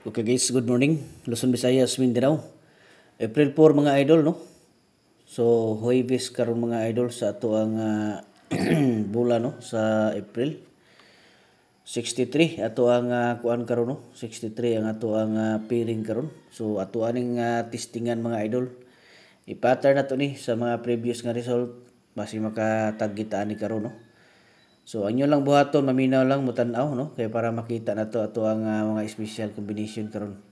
Okay guys, good morning. Luzon, Visayas, Mindanao. April 4 mga idol, no? So, Huwebes karon mga idol sa ato ang bulan, no? Sa April. 63 ato ang kuan karon, no? 63 ang ato ang piring karon. So, ato aning testingan mga idol. I-pattern na to ni sa mga previous nga result. Basi makataggitaan ni karon, no? So, anyo lang buhaton, maminaw lang, mutanaw, no? Kaya para makita na to ato ang mga special combination karon.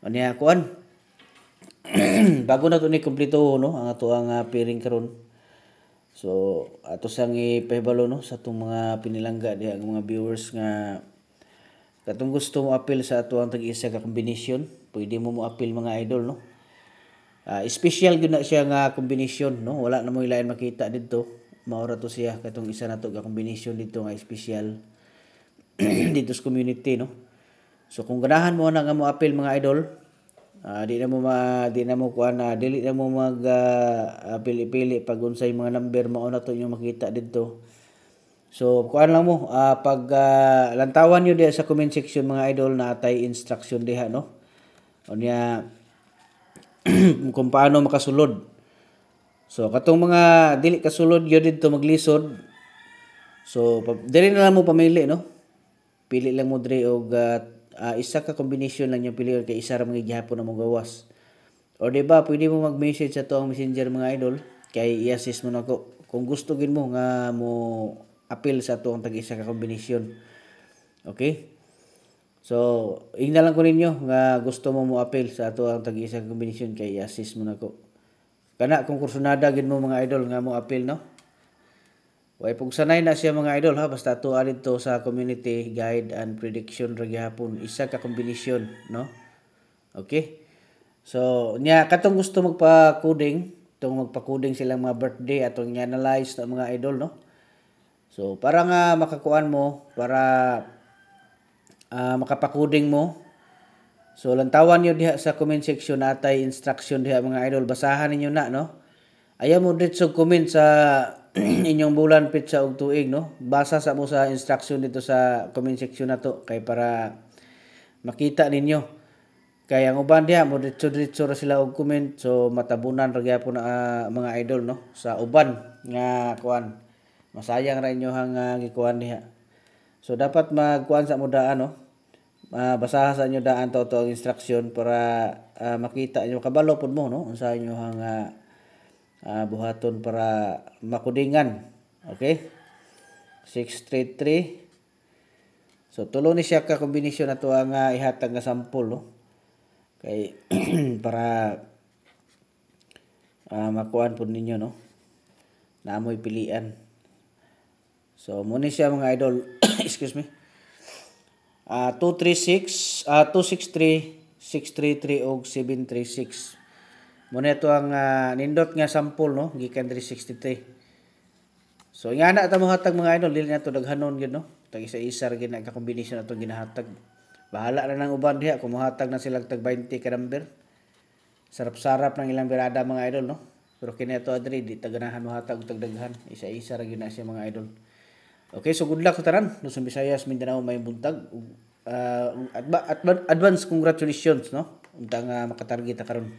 Anya kuan, bago na to ni kompleto, no? Ang ato ang pairing karon. So, ato sang ipahibalo, no? Sa atong mga pinilangga diha ang mga viewers nga katong gusto mo appeal sa ato ang tag-isa ka combination, pwede mo appeal mga idol, no? Special gyud na siya nga combination, no? Wala na mo ilain makita didto. Maura to siya katong isa nato ka combination dito nga special dito sa community, no? So kung ganahan mo na nga mo appeal mga idol, di na mo kuan na dili na mo mag pili-pili pag unsay mga number mao na to yung makita didto. So kuan lang mo pag lantawan niyo diha sa comment section mga idol na atay instruction diha, no? Unya kung paano makasulod. So katong mga dili kasulod gyud didto maglisod. So dili na lang mo pamili, no? Pili lang mo diri og isa ka combination lang yung pilion kay isa ra mga gihapon na mong gawas. O di ba pwede mo mag-message sa to ang messenger mga idol kay i-assist mo nako kung gusto gid mo nga mo appeal sa to ang tag-isa ka combination. Okay? So, ingna lang ko ninyo nga gusto mo appeal sa ato ang tag-isa ka combination kay i-assist mo nako. Kana kung kursunada gid mo mga idol nga mo appeal, no? Way pug sanay na siya mga idol ha, basta ato dito sa community guide and prediction ra gihapon isa ka combination, no? Okay? So, nya katong gusto magpa-coding, tong magpa-coding silang mga birthday atong i-analyze na mga idol, no? So, para nga makakuan mo, para makapa-coding mo. So, lantawan niyo diha sa comment section natay instruction diha mga idol, basahan ninyo na, no? Ayaw mo dito comment sa inyong bulan, pitsa ug tuig, no? Basa sa mo sa instruction dito sa comment section na to kay para makita ninyo. Kaya ang uban diha mo diretso ra sila og comment, so matabunan ra gyapon na mga idol, no? Sa uban nga kuan. Masayang ra inyo hang gikuan diha. So dapat magkuan sa mo daan, no? Basaha sa inyo daan to ang instruction para makita inyo kabalo pud mo, no? Unsa inyo hang buhaton para makudingan. Okay? 633. So tulo ni siya ka kombinasyon nato ang ihatag nga sample, no? Kay para makuan pud ninyo, no? Naamoy pilian. So mo ni siya mga idol. Excuse me. 236, 263, 633 og 736. Muna ito ang nindot nga sample, no? Gikan 363. So nga na ta mo hatag mga idol, dili na to daghanon gyud, no? Tag isa-isa ra gyud na ka combination ato ginahatag. Bahala na nang uban diha kung mohatag na sila tag 20 ka number. Sarap-sarap ng ilang birada mga idol, no? Pero kini ato adri di taganahan mohatag og tag daghan. Isa-isa ra gyud na siya mga idol. Okay, so good luck sa tanan. Luzon, Visayas, Mindanao, may buntag. Advance congratulations, no? Untang makatarget karon.